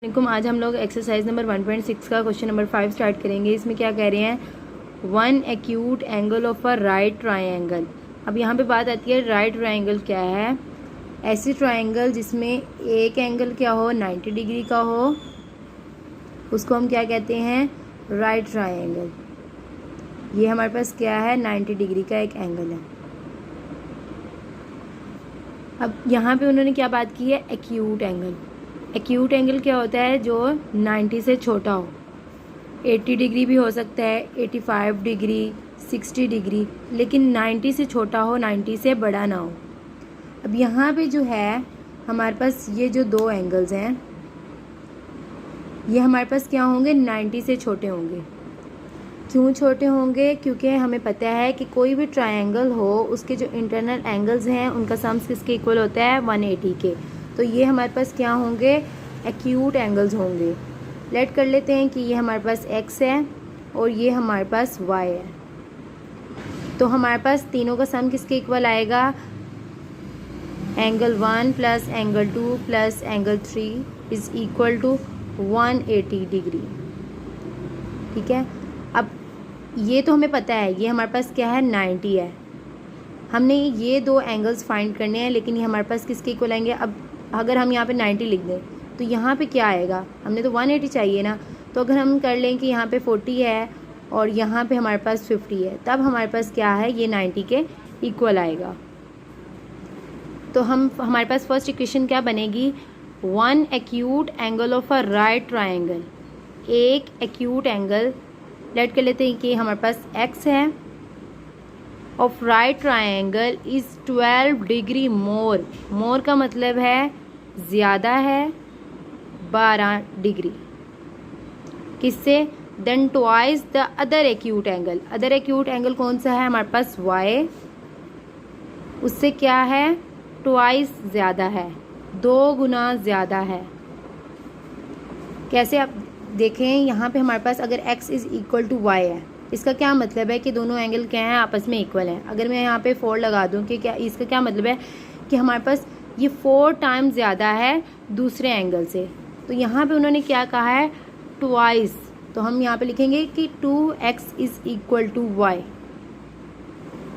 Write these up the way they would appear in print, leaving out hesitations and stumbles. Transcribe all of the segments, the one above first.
वालेकुम। आज हम लोग एक्सरसाइज नंबर 1.6 का क्वेश्चन नंबर 5 स्टार्ट करेंगे। इसमें क्या कह रहे हैं, one acute angle of a right triangle. अब यहाँ पे बात आती है राइट ट्रायंगल क्या है। ऐसी ट्रायंगल जिसमें एक एंगल क्या हो 90 डिग्री का हो, उसको हम क्या कहते हैं, राइट ट्रायंगल। ये हमारे पास क्या है, 90 डिग्री का एक एंगल है। अब यहाँ पे उन्होंने क्या बात की है, एक्यूट एंगल। एक्यूट एंगल क्या होता है, जो 90 से छोटा हो। 80 डिग्री भी हो सकता है, 85 डिग्री, 60 डिग्री, लेकिन 90 से छोटा हो, 90 से बड़ा ना हो। अब यहाँ पे जो है हमारे पास ये जो दो एंगल्स हैं, ये हमारे पास क्या होंगे, 90 से छोटे होंगे। क्यों छोटे होंगे, क्योंकि हमें पता है कि कोई भी ट्रायंगल हो उसके जो इंटरनल एंगल्स हैं उनका सम्स किसके इक्वल होता है, 180 के। तो ये हमारे पास क्या होंगे, एक्यूट एंगल्स होंगे। लेट कर लेते हैं कि ये हमारे पास x है और ये हमारे पास y है। तो हमारे पास तीनों का सम किसके इक्वल आएगा, angle 1 plus angle 2 plus angle 3 is equal to 180 degree. ठीक है। अब ये तो हमें पता है, ये हमारे पास क्या है, 90 है। हमने ये दो एंगल्स फाइंड करने हैं, लेकिन ये हमारे पास किसके इक्वल आएंगे। अब अगर हम यहाँ पे 90 लिख दें तो यहाँ पे क्या आएगा, हमने तो 180 चाहिए ना। तो अगर हम कर लें कि यहाँ पे 40 है और यहाँ पे हमारे पास 50 है, तब हमारे पास क्या है, ये 90 के इक्वल आएगा। तो हमारे पास फर्स्ट इक्वेशन क्या बनेगी, one acute angle of a right triangle. एक एक्यूट एंगल लेट कर लेते हैं कि हमारे पास x है, of right triangle is 12 degree more. More का मतलब है ज़्यादा है, 12 डिग्री किससे, then twice the other acute angle. Other acute angle कौन सा है, हमारे पास y, उससे क्या है, ट्वाइस ज़्यादा है, 2 गुना ज़्यादा है। कैसे, आप देखें यहाँ पे हमारे पास अगर x is equal to y है, इसका क्या मतलब है कि दोनों एंगल क्या हैं, आपस में इक्वल हैं। अगर मैं यहाँ पे 4 लगा दूँ कि क्या, इसका क्या मतलब है कि हमारे पास ये 4 टाइम ज़्यादा है दूसरे एंगल से। तो यहाँ पे उन्होंने क्या कहा है, ट्वाइस। तो हम यहाँ पे लिखेंगे कि 2x is equal to y।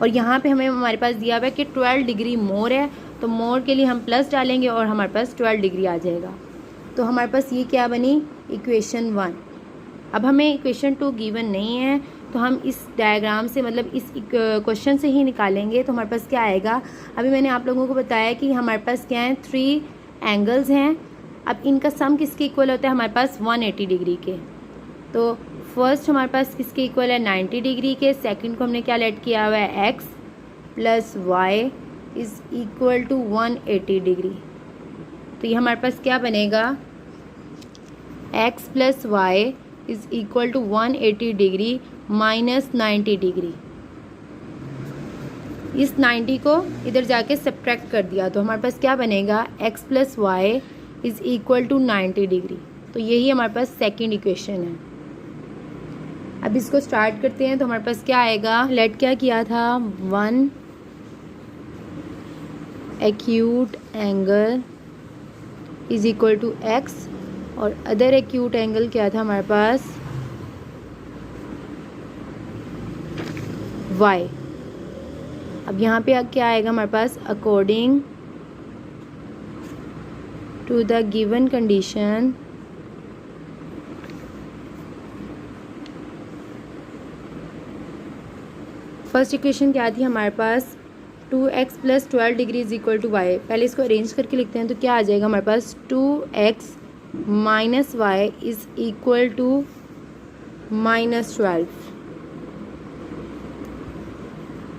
और यहाँ पे हमें हमारे पास दिया हुआ है कि 12 डिग्री मोर है, तो मोर के लिए हम प्लस डालेंगे और हमारे पास 12 डिग्री आ जाएगा। तो हमारे पास ये क्या बनी, इक्वेशन 1। अब हमें इक्वेशन 2 गिवन नहीं है, तो हम इस डायग्राम से, मतलब इस क्वेश्चन से ही निकालेंगे। तो हमारे पास क्या आएगा, अभी मैंने आप लोगों को बताया कि हमारे पास क्या है, 3 एंगल्स हैं। अब इनका सम किसके इक्वल होता है, हमारे पास 180 डिग्री के। तो फर्स्ट हमारे पास किसके इक्वल है, 90 डिग्री के। सेकंड को हमने क्या लेट किया हुआ है, x plus y is equal to 180 degree. तो ये हमारे पास क्या बनेगा, x plus y is equal to 180 degree minus 90 degree. इस 90 को इधर जाके सब्ट्रैक्ट कर दिया, तो हमारे पास क्या बनेगा, x plus y is equal to 90 degree. तो यही हमारे पास सेकंड इक्वेशन है। अब इसको स्टार्ट करते हैं। तो हमारे पास क्या आएगा, लेट क्या किया था, one acute angle is equal to x और अदर एक्यूट एंगल क्या था हमारे पास, y। अब यहाँ पे क्या आएगा हमारे पास, according to the given condition first equation क्या थी हमारे पास, 2x plus 12 degree is equal to y। पहले इसको अरेंज करके लिखते हैं। तो क्या आ जाएगा हमारे पास, 2x minus y is equal to -12।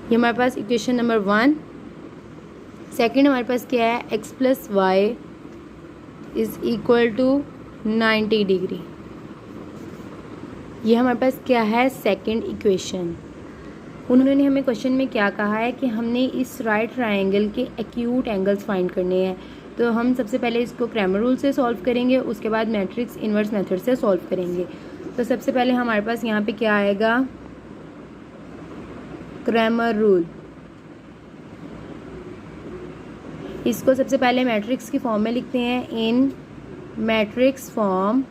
ये हमारे पास इक्वेशन नंबर 1। सेकंड हमारे पास क्या है, x plus y is equal to 90 degree. ये हमारे पास क्या है, सेकंड इक्वेशन। उन्होंने हमें क्वेश्चन में क्या कहा है कि हमने इस राइट ट्रायंगल के एक्यूट एंगल्स फाइंड करने हैं। तो हम सबसे पहले इसको क्रैमर रूल से सॉल्व करेंगे, उसके बाद मैट्रिक्स इन्वर्स मेथड से सॉल्व करेंगे। तो सबसे पहले हमारे पास यहाँ पे क्या आएगा, क्रैमर रूल। इसको सबसे पहले मैट्रिक्स की फॉर्म में लिखते हैं, इन मैट्रिक्स फॉर्म,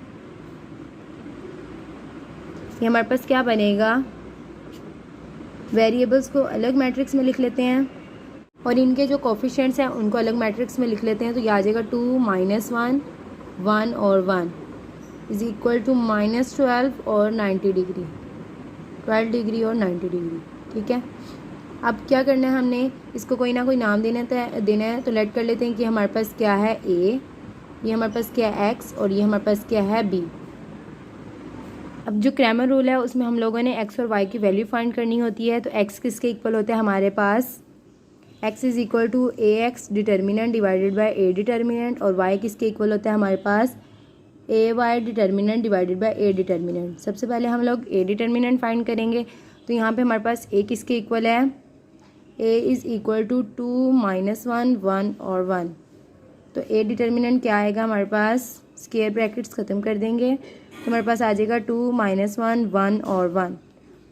ये हमारे पास क्या बनेगा, वेरिएबल्स को अलग मैट्रिक्स में लिख लेते हैं और इनके जो कोफिशिएंट्स हैं उनको अलग मैट्रिक्स में लिख लेते हैं। तो ये आ जाएगा 2 -1 1 और 1 इज इक्वल टू -12 और 90 डिग्री, 12 डिग्री और 90 डिग्री। ठीक है, अब क्या करना है, हमने इसको कोई ना कोई नाम देना है। तो लेट कर लेते हैं कि हमारे पास क्या है ए, ये हमारे पास क्या है एक्स और ये हमारे पास क्या है बी। अब जो क्रैमर रूल है उसमें हम लोगों ने एक्स और वाई की वैल्यू फाइंड करनी होती है। तो एक्स किसके इक्वल होता है हमारे पास, x is equal to A x determinant divided by A determinant, और वाई किसके इक्वल होता है हमारे पास, A y determinant divided by A determinant. सबसे पहले हम लोग ए डिटर्मिनेंट फाइंड करेंगे। तो यहाँ पे हमारे पास ए किसके इक्वल है, ए इज़ इक्वल टू 2 -1 1 और 1। तो ए डिटर्मिनेंट क्या आएगा हमारे पास, स्क्वायर ब्रैकेट्स ख़त्म कर देंगे तो हमारे पास आ जाएगा 2 -1 1 और 1।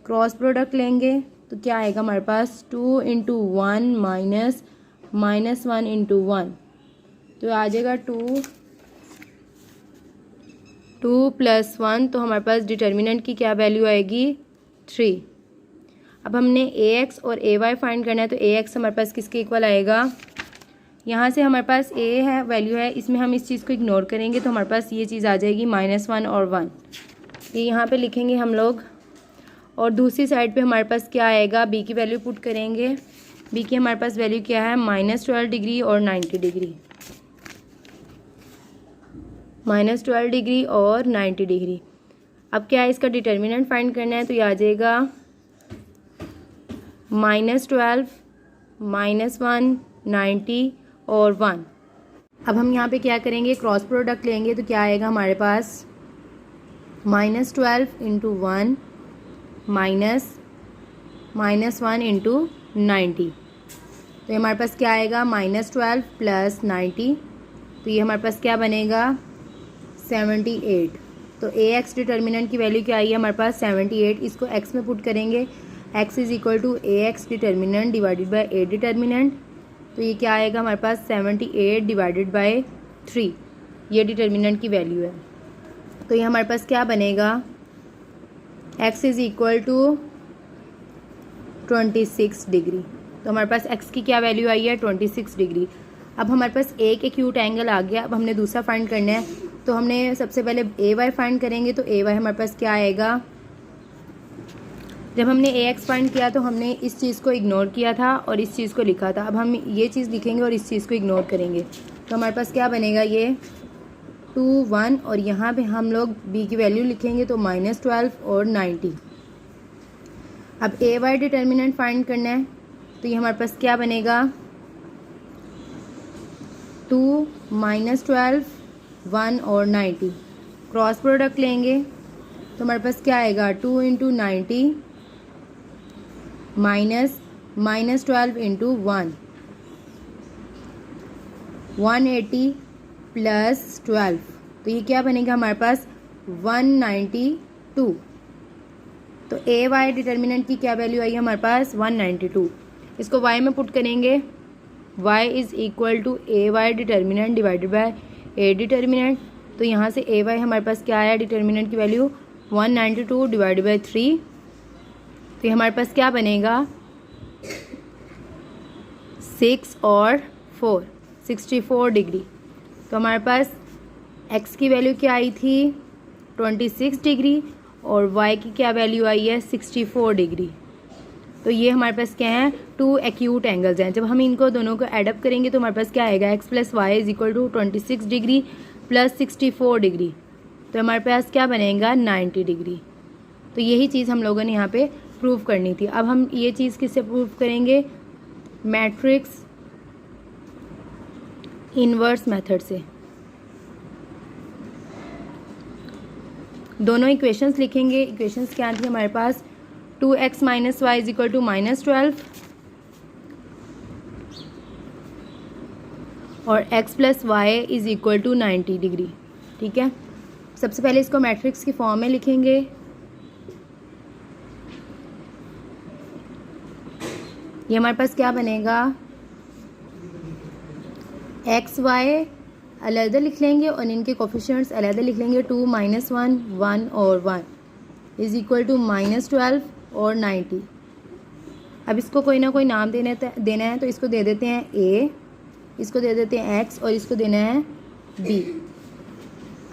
क्रॉस प्रोडक्ट लेंगे तो क्या आएगा हमारे पास, 2 × 1 -1 × 1। तो आ जाएगा 2 + 1, तो हमारे पास डिटर्मिनेंट की क्या वैल्यू आएगी, 3। अब हमने ए एक्स और ए वाई फाइंड करना है। तो ए एक्स हमारे पास किसके इक्वल आएगा, यहाँ से हमारे पास ए है वैल्यू है, इसमें हम इस चीज़ को इग्नोर करेंगे तो हमारे पास ये चीज़ आ जाएगी -1 और 1। ये यहाँ पे लिखेंगे हम लोग। और दूसरी साइड पे हमारे पास क्या आएगा, बी की वैल्यू पुट करेंगे। बी की हमारे पास वैल्यू क्या है, -12 डिग्री और 90 डिग्री, -12 डिग्री और 90 डिग्री। अब क्या है, इसका डिटर्मिनेंट फाइंड करना है। तो ये आ जाएगा -12 -1 90 और 1। अब हम यहाँ पे क्या करेंगे, क्रॉस प्रोडक्ट लेंगे। तो क्या आएगा हमारे पास, -12 × 1 -1 × 90। तो ये हमारे पास क्या आएगा, -12 + 90, तो ये हमारे पास क्या बनेगा, 78। तो ए एक्स डिटर्मिनेंट की वैल्यू क्या आई है हमारे पास, 78। इसको एक्स में पुट करेंगे, x is equal to A x determinant divided by A determinant. तो ये क्या आएगा हमारे पास, 78 डिवाइडेड बाई 3, ये डिटर्मिनेंट की वैल्यू है। तो ये हमारे पास क्या बनेगा, x is equal to 26 degree. तो हमारे पास x की क्या वैल्यू आई है, 26 डिग्री। अब हमारे पास एक एक्यूट एंगल आ गया। अब हमने दूसरा फाइंड करना है। तो हमने सबसे पहले ए वाई फाइंड करेंगे। तो ए वाई हमारे पास क्या आएगा, जब हमने ए एक्स फाइंड किया तो हमने इस चीज़ को इग्नोर किया था और इस चीज़ को लिखा था। अब हम ये चीज़ लिखेंगे और इस चीज़ को इग्नोर करेंगे। तो हमारे पास क्या बनेगा, ये 2 1 और यहाँ पे हम लोग b की वैल्यू लिखेंगे तो -12 और 90। अब ए वाई डिटर्मिनेंट फाइंड करना है। तो ये हमारे पास क्या बनेगा, 2 -12 1 और 90। क्रॉस प्रोडक्ट लेंगे तो हमारे पास क्या आएगा, 2 × 90 -12 × 1 180 + 12। तो ये क्या बनेगा हमारे पास, 192। तो ए वाई डिटर्मिनेंट की क्या वैल्यू आई है हमारे पास, 192। इसको वाई में पुट करेंगे, y is equal to a y determinant divided by a determinant. तो यहाँ से ए वाई हमारे पास क्या आया, डिटर्मिनेंट की वैल्यू 192 डिवाइडेड बाई 3। तो हमारे पास क्या बनेगा, 6 और 4 64 डिग्री। तो हमारे पास x की वैल्यू क्या आई थी, 26 डिग्री और y की क्या वैल्यू आई है, 64 डिग्री। तो ये हमारे पास क्या है, 2 एक्यूट एंगल्स हैं। जब हम इनको दोनों को एडअप करेंगे तो हमारे पास क्या आएगा, x + y is equal to 26 degree + 64 degree. तो हमारे पास क्या बनेगा, 90 डिग्री। तो यही चीज़ हम लोगों ने यहाँ पे प्रूव करनी थी। अब हम ये चीज़ किससे प्रूव करेंगे, मैट्रिक्स इनवर्स मेथड से। दोनों इक्वेशंस लिखेंगे। इक्वेशंस क्या थी हमारे पास, 2x - y is equal to -12 और x + y is equal to 90 degree. ठीक है, सबसे पहले इसको मैट्रिक्स की फॉर्म में लिखेंगे। ये हमारे पास क्या बनेगा, x y अलग लिख लेंगे और इनके कोफिशिएंट्स अलग लिख लेंगे। 2 - 1 1 और 1 इज़ इक्वल टू -12 और 90। अब इसको कोई ना कोई नाम देना है तो इसको दे देते हैं a, इसको दे देते हैं x और इसको देना है b।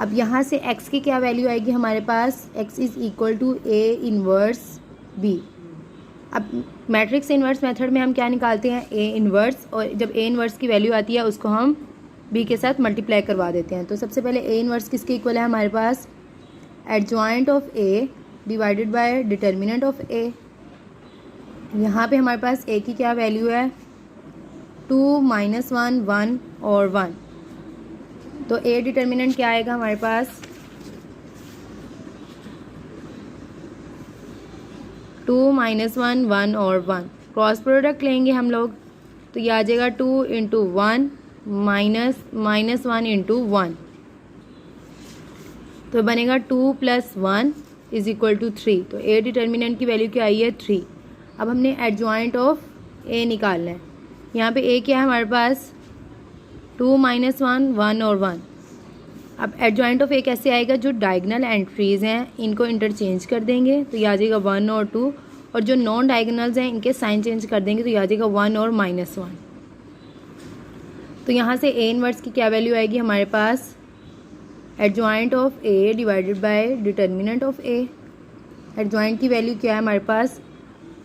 अब यहाँ से x की क्या वैल्यू आएगी हमारे पास, x is equal to a inverse b। अब मैट्रिक्स इन्वर्स मेथड में हम क्या निकालते हैं, a इन्वर्स, और जब a इन्वर्स की वैल्यू आती है उसको हम b के साथ मल्टीप्लाई करवा देते हैं। तो सबसे पहले a इन्वर्स किसके इक्वल है हमारे पास, adjoint of a divided by determinant of a। यहाँ पे हमारे पास a की क्या वैल्यू है, 2 - 1 1 और 1। तो a डिटर्मिनेंट क्या आएगा हमारे पास, 2 - 1 1 और 1। क्रॉस प्रोडक्ट लेंगे हम लोग तो ये आ जाएगा 2 × 1 माइनस 1 × 1, तो बनेगा 2 + 1 इज़ इक्वल टू 3। तो a डिटर्मिनेंट की वैल्यू क्या आई है, 3। अब हमने एडजॉइंट ऑफ a निकालना है। यहाँ पे a क्या है हमारे पास, 2 - 1 1 और 1। अब एडजॉइंट ऑफ a कैसे आएगा, जो डायगोनल एंट्रीज़ हैं इनको इंटरचेंज कर देंगे तो ये आ जाएगा 1 और 2, और जो नॉन डायगोनल्स हैं इनके साइन चेंज कर देंगे तो ये आ जाएगा 1 और -1। तो यहाँ से a इन्वर्स की क्या वैल्यू आएगी हमारे पास, adjoint of a divided by determinant of a। Adjoint की वैल्यू क्या है हमारे पास,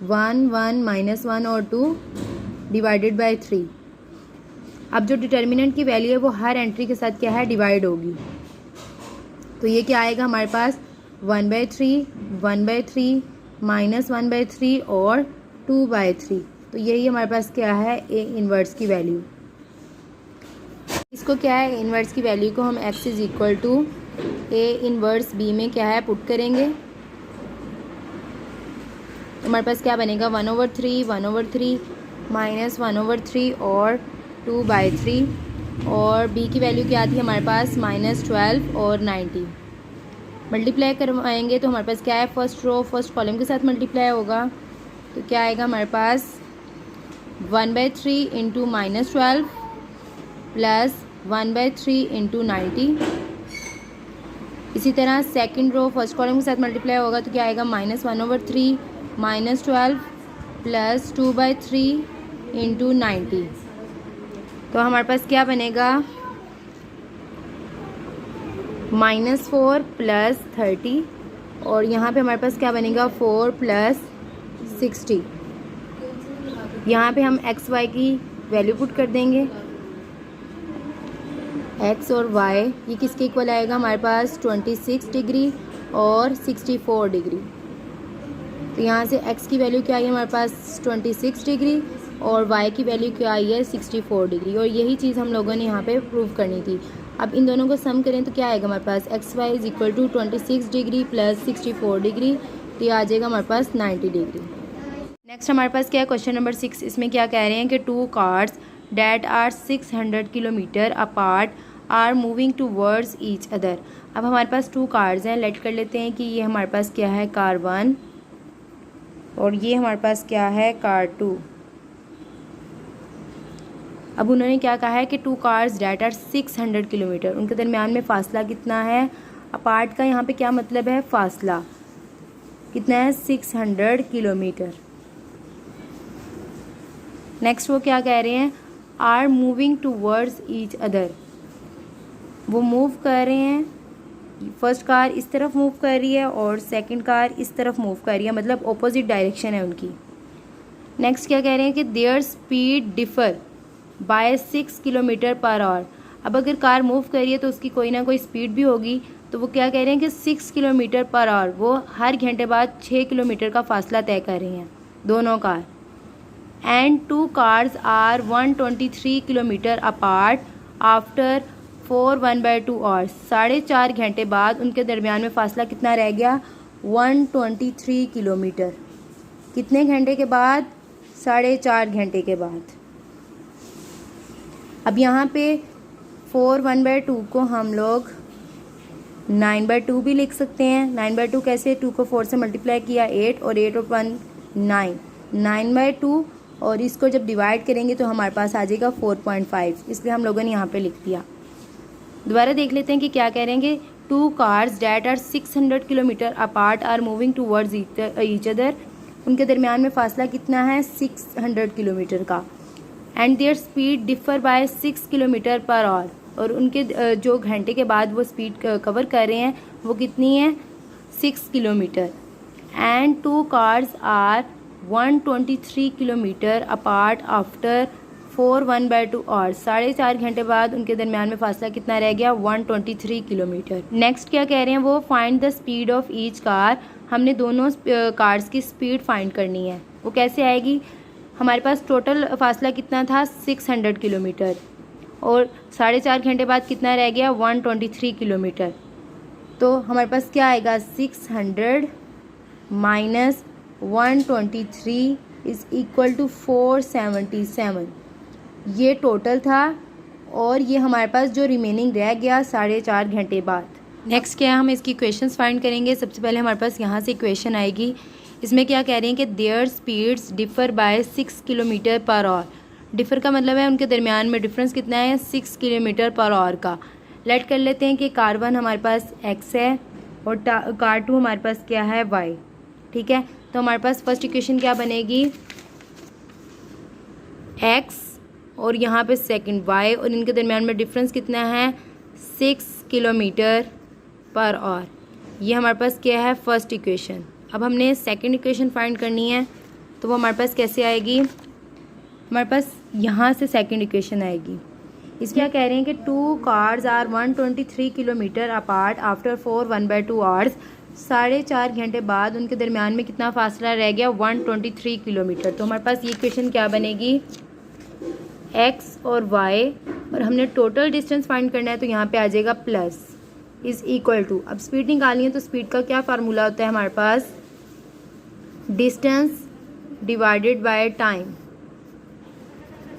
1 1 -1 और 2 डिवाइडेड बाय 3। अब जो डिटर्मिनेंट की वैल्यू है वो हर एंट्री के साथ क्या है, डिवाइड होगी। तो ये क्या आएगा हमारे पास, 1/3 1/3 -1/3 और 2/3। तो यही हमारे पास क्या है, a इन्वर्स की वैल्यू। इसको क्या है, इन्वर्स की वैल्यू को हम x is equal to a inverse b में क्या है पुट करेंगे। हमारे पास क्या बनेगा, 1/3 1/3 -1/3 और 2/3, और b की वैल्यू क्या आती है हमारे पास, -12 और 90। मल्टीप्लाई करवाएंगे तो हमारे पास क्या है, फर्स्ट रो फर्स्ट कॉलम के साथ मल्टीप्लाई होगा तो क्या आएगा हमारे पास, 1/3 × -12 प्लस 1/3 × 90। इसी तरह सेकंड रो फर्स्ट कॉलम के साथ मल्टीप्लाई होगा तो क्या आएगा, -1/3 -12 प्लस 2/3 × 90। तो हमारे पास क्या बनेगा, -4 प्लस 30, और यहाँ पे हमारे पास क्या बनेगा, 4 प्लस 60। यहाँ पे हम x y की वैल्यू पुट कर देंगे, x और y ये किसके इक्वल आएगा हमारे पास, 26 डिग्री और 64 डिग्री। तो यहाँ से x की वैल्यू क्या आई है हमारे पास, 26 डिग्री, और y की वैल्यू क्या आई है, 64 डिग्री। और यही चीज़ हम लोगों ने यहाँ पे प्रूव करनी थी। अब इन दोनों को सम करें तो क्या आएगा हमारे पास, xy is equal to 26 degree plus 64 degree, तो ये आ जाएगा हमारे पास 90 डिग्री। नेक्स्ट हमारे पास क्या है, क्वेश्चन नंबर 6। इसमें क्या कह रहे हैं कि 2 cars that are 600 kilometre apart are moving towards each other. अब हमारे पास 2 कार्स हैं, लेट कर लेते हैं कि ये हमारे पास क्या है, कार 1, और ये हमारे पास क्या है, कार 2। अब उन्होंने क्या कहा है कि 2 कार्स डैट आर 600 किलोमीटर, उनके दरमियान में फ़ासला कितना है। अपार्ट का यहाँ पे क्या मतलब है, फ़ासला कितना है, 600 किलोमीटर। नेक्स्ट वो क्या कह रहे हैं, are moving towards each other, वो मूव कर रहे हैं, फर्स्ट कार इस तरफ मूव कर रही है और सेकंड कार इस तरफ मूव कर रही है, मतलब ऑपोजिट डायरेक्शन है उनकी। नेक्स्ट क्या कह रहे हैं कि there speed differ by 6 kilometre per our. अब अगर कार मूव कर रही है तो उसकी कोई ना कोई स्पीड भी होगी, तो वो क्या कह रहे हैं कि 6 किलोमीटर पर आवर, वो हर घंटे बाद 6 किलोमीटर का फासला तय कर रही हैं दोनों car. And 2 cars are 123 kilometre apart after 4 1/2 hours. 4.5 घंटे बाद उनके दरमियान में फ़ासला कितना रह गया, 123 किलोमीटर। कितने घंटे के बाद, 4.5 घंटे के बाद। अब यहाँ पे 4 1/2 को हम लोग 9/2 भी लिख सकते हैं। 9/2 कैसे, 2 को 4 से मल्टीप्लाई किया 8, और 8 और 1 9, 9/2, और इसको जब डिवाइड करेंगे तो हमारे पास आ जाएगा 4.5, इसलिए हम लोगों ने यहाँ पे लिख दिया। दोबारा देख लेते हैं कि क्या कह रहे हैं कि 2 cars that are 600 kilometre apart are moving towards each other. उनके दरमियान में फ़ासला कितना है 600 किलोमीटर का। And their speed differ by 6 kilometre per hour, और उनके जो घंटे के बाद वो स्पीड कवर कर रहे हैं वो कितनी है 6 kilometre. And 2 cars are 123 kilometre apart after 4 1/2 hours. 4.5 घंटे बाद उनके दरमियान में फासला कितना रह गया 123 किलोमीटर। नेक्स्ट क्या कह रहे हैं वो find the speed of each car. हमने दोनों कार्स की स्पीड फाइंड करनी है। वो कैसे आएगी, हमारे पास टोटल फासला कितना था 600 किलोमीटर और 4.5 घंटे बाद कितना रह गया 123 किलोमीटर। तो हमारे पास क्या आएगा 600 माइनस 123 इज़ इक्वल टू 477। ये टोटल था और ये हमारे पास जो रिमेनिंग रह गया 4.5 घंटे बाद। नेक्स्ट क्या है, हम इसकी इक्वेशंस फाइंड करेंगे। सबसे पहले हमारे पास यहाँ से इक्वेशन आएगी। इसमें क्या कह रहे हैं कि their speeds differ by 6 kilometre per hour. Differ का मतलब है उनके दरमियान में डिफरेंस कितना है 6 किलोमीटर पर आवर का। लेट कर लेते हैं कि कार 1 हमारे पास x है और कार 2 हमारे पास क्या है y। ठीक है, तो हमारे पास फर्स्ट इक्वेशन क्या बनेगी x और यहाँ पे सेकंड y, और इनके दरमियान में डिफरेंस कितना है 6 किलोमीटर पर आवर। ये हमारे पास क्या है फर्स्ट इक्वेशन। अब हमने सेकंड इक्वेशन फाइंड करनी है, तो वो हमारे पास कैसे आएगी, हमारे पास यहाँ से सेकंड इक्वेशन आएगी। इसमें क्या कह रहे हैं कि 2 cars are 123 kilometre apart after 4 1/2 hours. 4.5 घंटे बाद उनके दरमियान में कितना फासला रह गया 123 किलोमीटर। तो हमारे पास ये इक्वेशन क्या बनेगी x और y, और हमने टोटल डिस्टेंस फाइंड करना है तो यहाँ पे आ जाएगा प्लस इज़ इक्वल टू। अब स्पीड निकालनी है तो स्पीड का क्या फार्मूला होता है हमारे पास डिस्टेंस डिवाइडेड बाय टाइम।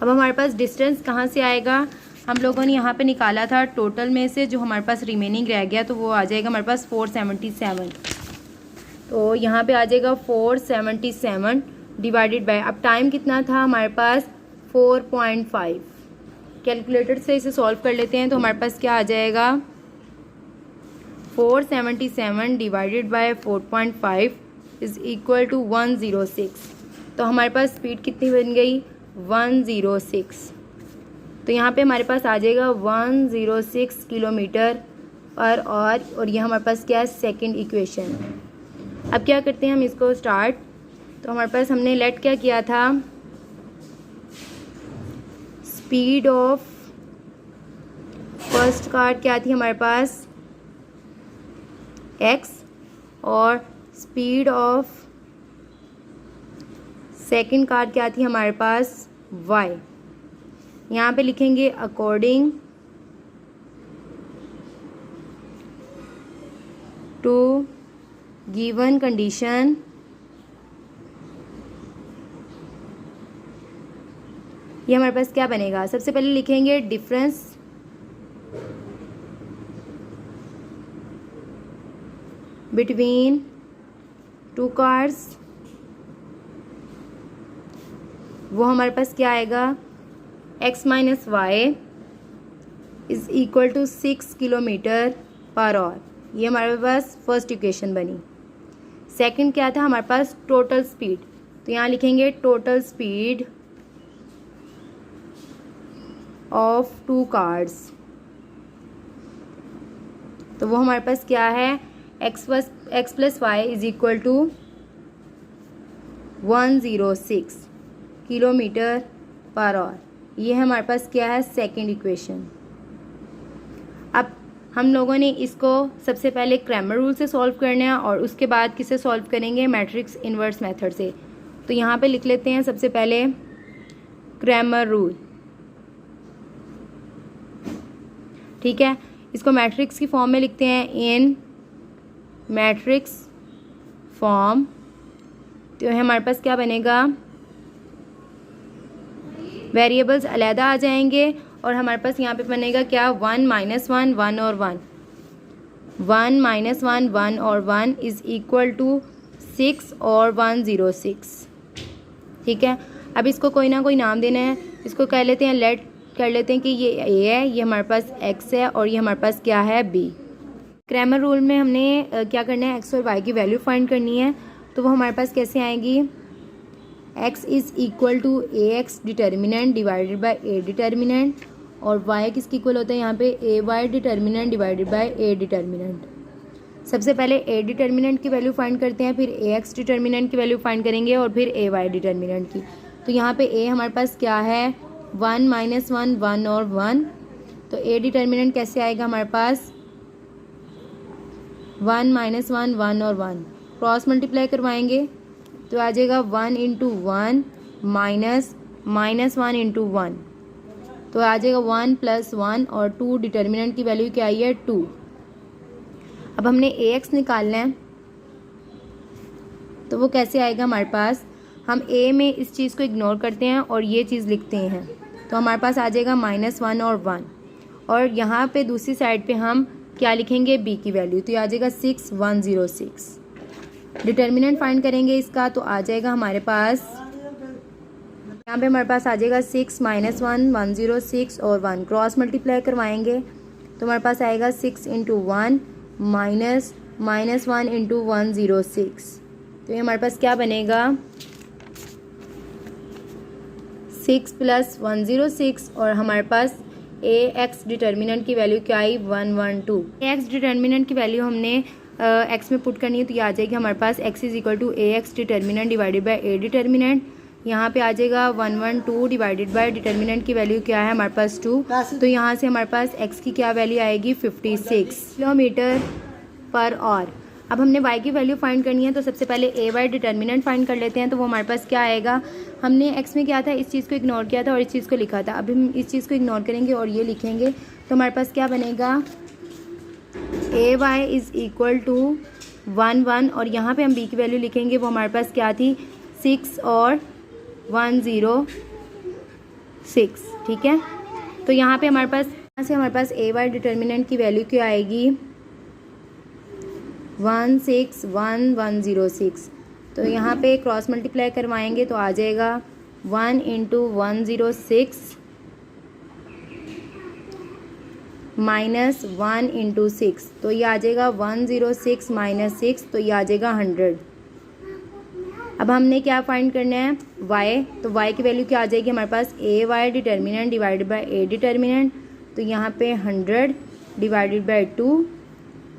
अब हमारे पास डिस्टेंस कहाँ से आएगा, हम लोगों ने यहाँ पे निकाला था टोटल में से जो हमारे पास रिमेनिंग रह गया, तो वो आ जाएगा हमारे पास 477। तो यहाँ पे आ जाएगा 477 डिवाइडेड बाय, अब टाइम कितना था हमारे पास 4.5। कैलकुलेटर से इसे सॉल्व कर लेते हैं तो हमारे पास क्या आ जाएगा 477 divided by 4.5 is equal to 106। तो हमारे पास स्पीड कितनी बन गई 106। तो यहाँ पे हमारे पास आ जाएगा 106 किलोमीटर पर आवर, और ये हमारे पास क्या है सेकंड इक्वेशन। अब क्या करते हैं हम इसको स्टार्ट। तो हमारे पास हमने लेट क्या किया था स्पीड ऑफ फर्स्ट कार क्या थी हमारे पास x और स्पीड ऑफ सेकंड कार क्या थी हमारे पास y। यहाँ पे लिखेंगे अकॉर्डिंग टू गिवन कंडीशन ये हमारे पास क्या बनेगा, सबसे पहले लिखेंगे डिफरेंस बिटवीन 2 कार्स। वो हमारे पास क्या आएगा x minus y is equal to 6 kilometre per hour. ये हमारे पास फर्स्ट इक्वेशन बनी। सेकंड क्या था हमारे पास टोटल स्पीड, तो यहाँ लिखेंगे टोटल स्पीड ऑफ 2 कार्स। तो वो हमारे पास क्या है x plus y is equal to 106 kilometre per hour. ये हमारे पास क्या है सेकंड इक्वेशन। अब हम लोगों ने इसको सबसे पहले क्रैमर रूल से सॉल्व करना है और उसके बाद किसे सॉल्व करेंगे मैट्रिक्स इन्वर्स मेथड से। तो यहाँ पे लिख लेते हैं सबसे पहले क्रैमर रूल। ठीक है, इसको मैट्रिक्स की फॉर्म में लिखते हैं इन मैट्रिक्स फॉर्म। तो हमारे पास क्या बनेगा वेरिएबल्स अलहदा आ जाएंगे और हमारे पास यहाँ पे बनेगा क्या 1 माइनस 1 1 और 1 माइनस 1 1 और 1 इज़ इक्वल टू 6 और 106। ठीक है, अब इसको कोई ना कोई नाम देना है। इसको कह लेते हैं लेट कर लेते हैं कि ये ए है, ये हमारे पास एक्स है और ये हमारे पास क्या है बी। क्रैमर रूल में हमने क्या करना है, एक्स और वाई की वैल्यू फाइंड करनी है। तो वो हमारे पास कैसे आएगी, x is equal to A x determinant divided by A determinant, और वाई किसके इक्वल होता है यहाँ पे, A y determinant divided by A determinant. सबसे पहले ए डिटर्मिनेंट की वैल्यू फाइंड करते हैं, फिर ए एक्स डिटर्मिनेंट की वैल्यू फाइंड करेंगे और फिर ए वाई डिटर्मिनेंट की। तो यहाँ पे ए हमारे पास क्या है, 1 - 1 1 और 1। तो ए डिटर्मिनेंट कैसे आएगा हमारे पास, 1 - 1 1 और 1, क्रॉस मल्टीप्लाई करवाएंगे तो आ जाएगा 1 × 1 माइनस -1 × 1, तो आ जाएगा 1 + 1 और 2। डिटर्मिनेंट की वैल्यू क्या आई है, 2। अब हमने ए एक्स निकालना है, तो वो कैसे आएगा हमारे पास, हम ए में इस चीज़ को इग्नोर करते हैं और ये चीज़ लिखते हैं, तो हमारे पास आ जाएगा -1 और 1, और यहाँ पे दूसरी साइड पे हम क्या लिखेंगे, बी की वैल्यू, तो ये आ जाएगा 6 106। डिटर्मिनेंट फाइंड करेंगे इसका, तो आ जाएगा हमारे पास, यहाँ पे हमारे पास आ जाएगा 6 - 1 106 और 1, क्रॉस मल्टीप्लाई करवाएंगे तो हमारे पास आएगा 6 × 1 माइनस -1 × 106। तो ये हमारे पास क्या बनेगा, 6 + 106, और हमारे पास ए एक्स डिटर्मिनेंट की वैल्यू क्या आई, 112। ए एक्स डिटर्मिनेंट की वैल्यू हमने एक्स में पुट करनी है, तो ये आ जाएगी हमारे पास x is equal to A x determinant divided by A determinant. यहाँ पे आ जाएगा 112 डिवाइडेड बाई डिटर्मिनेंट की वैल्यू क्या है हमारे पास 2, तो यहाँ से हमारे पास एक्स की क्या वैल्यू आएगी, 56 किलोमीटर पर आवर। अब हमने y की वैल्यू फाइंड करनी है, तो सबसे पहले ए वाई डिटर्मिनेंट फाइंड कर लेते हैं। तो वो हमारे पास क्या आएगा, हमने x में क्या था, इस चीज़ को इग्नोर किया था और इस चीज़ को लिखा था। अब हम इस चीज़ को इग्नोर करेंगे और ये लिखेंगे, तो हमारे पास क्या बनेगा, ए वाई इज़ इक्वल टू 1 1, और यहाँ पे हम b की वैल्यू लिखेंगे, वो हमारे पास क्या थी, 6 और 106, ठीक है। तो यहाँ पे हमारे पास ए वाई डिटर्मिनेंट की वैल्यू क्या आएगी, 161 तो यहाँ पे क्रॉस मल्टीप्लाई करवाएंगे तो आ जाएगा 1 × 106 माइनस 1 × 6, तो ये आ जाएगा 106 - 6, तो ये आ जाएगा 100। अब हमने क्या फाइंड करना है, y, तो y की वैल्यू क्या आ जाएगी हमारे पास, A y determinant divided by A determinant, तो यहाँ पे 100 डिवाइडेड बाई 2,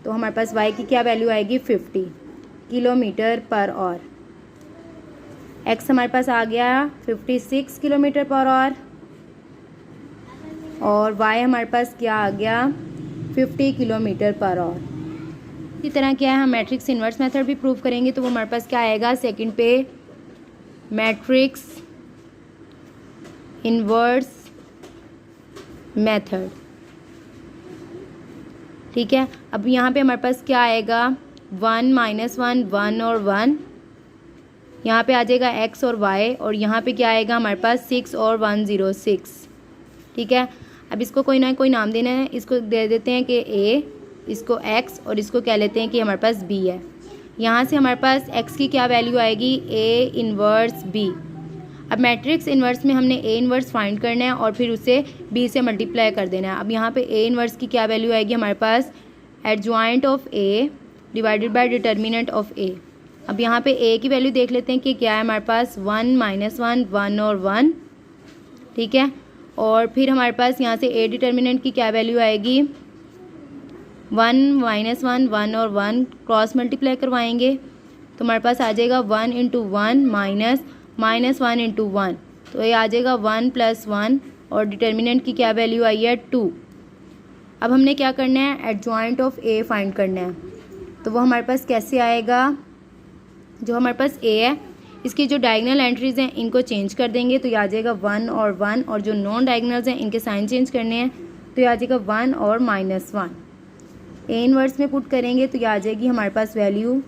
तो हमारे पास y की क्या वैल्यू आएगी, 50 किलोमीटर पर आवर। x हमारे पास आ गया 56 किलोमीटर पर आवर, और y हमारे पास क्या आ गया, 50 किलोमीटर पर आवर। इसी तरह क्या है, हम मैट्रिक्स इन्वर्स मेथड भी प्रूव करेंगे, तो वो हमारे पास क्या आएगा, सेकंड पे मैट्रिक्स इन्वर्स मेथड, ठीक है। अब यहाँ पे हमारे पास क्या आएगा, 1 - 1 1 और 1, यहाँ पे आ जाएगा x और y, और यहाँ पे क्या आएगा हमारे पास 6 और 106, ठीक है। अब इसको कोई ना कोई नाम देना है, इसको दे देते हैं कि a, इसको x, और इसको कह लेते हैं कि हमारे पास b है। यहाँ से हमारे पास x की क्या वैल्यू आएगी, a इन्वर्स b। अब मैट्रिक्स इन्वर्स में हमने a इन्वर्स फाइंड करना है और फिर उसे b से मल्टीप्लाई कर देना है। अब यहाँ पे a इन्वर्स की क्या वैल्यू आएगी हमारे पास, adjoint of a divided by determinant of a। अब यहाँ पे a की वैल्यू देख लेते हैं कि क्या है हमारे पास, 1 - 1 1 और 1, ठीक है। और फिर हमारे पास यहाँ से a डिटर्मिनेंट की क्या वैल्यू आएगी, 1 - 1 1 और 1, क्रॉस मल्टीप्लाई करवाएंगे तो हमारे पास आ जाएगा 1 × 1 माइनस -1 × 1, तो ये आ जाएगा 1 + 1, और डिटर्मिनेंट की क्या वैल्यू आई है, 2। अब हमने क्या करना है, एडजॉइंट ऑफ a फाइंड करना है, तो वो हमारे पास कैसे आएगा, जो हमारे पास a है इसकी जो डायगनल एंट्रीज़ हैं इनको चेंज कर देंगे, तो ये आ जाएगा 1 और 1, और जो नॉन डायगनल्स हैं इनके साइन चेंज करने हैं, तो ये आ जाएगा 1 और -1। ए इनवर्स में पुट करेंगे तो ये आ जाएगी हमारे पास वैल्यू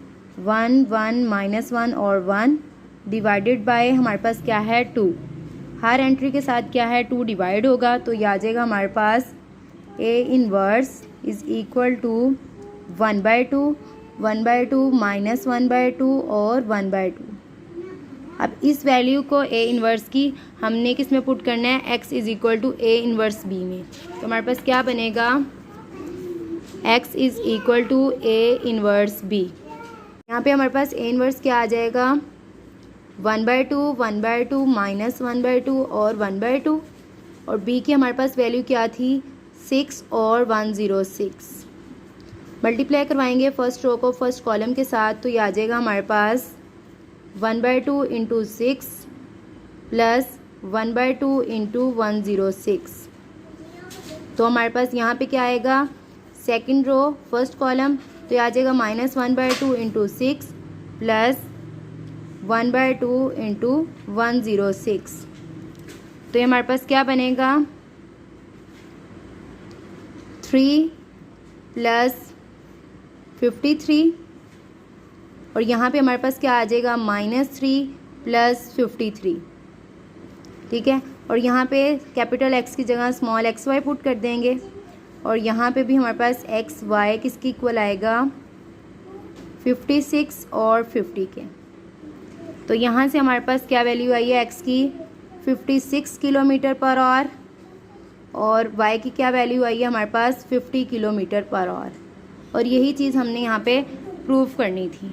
1 1 -1 और 1 डिवाइडेड बाय हमारे पास क्या है, 2। हर एंट्री के साथ क्या है, 2 डिवाइड होगा, तो ये आ जाएगा हमारे पास A inverse is equal to 1/2 1/2 -1/2 और 1/2। अब इस वैल्यू को ए इन्वर्स की हमने किस में पुट करना है, x is equal to a inverse b में। तो हमारे पास क्या बनेगा, x is equal to a inverse b. यहाँ पे हमारे पास ए इन्वर्स क्या आ जाएगा, 1/2, 1/2, -1/2 और 1/2, और b की हमारे पास वैल्यू क्या थी, 6 और 106। मल्टीप्लाई करवाएंगे फर्स्ट रो को फर्स्ट कॉलम के साथ, तो ये आ जाएगा हमारे पास 1/2 इंटू 6 प्लस 1/2 इंटू 106। तो हमारे पास यहाँ पे क्या आएगा, सेकंड रो फर्स्ट कॉलम, तो ये आ जाएगा -1/2 इंटू 6 प्लस 1/2 इंटू 106। तो ये हमारे पास क्या बनेगा, 3 प्लस 53, और यहाँ पे हमारे पास क्या आ जाएगा, -3 प्लस 53। ठीक है, और यहाँ पे कैपिटल एक्स की जगह स्मॉल एक्स वाई पुट कर देंगे, और यहाँ पे भी हमारे पास एक्स वाई किसकी इक्वल आएगा, 56 और 50 के। तो यहाँ से हमारे पास क्या वैल्यू आई है एक्स की, 56 किलोमीटर पर आवर, और वाई की क्या वैल्यू आई है हमारे पास, 50 किलोमीटर पर आवर। और यही चीज़ हमने यहाँ पे प्रूव करनी थी।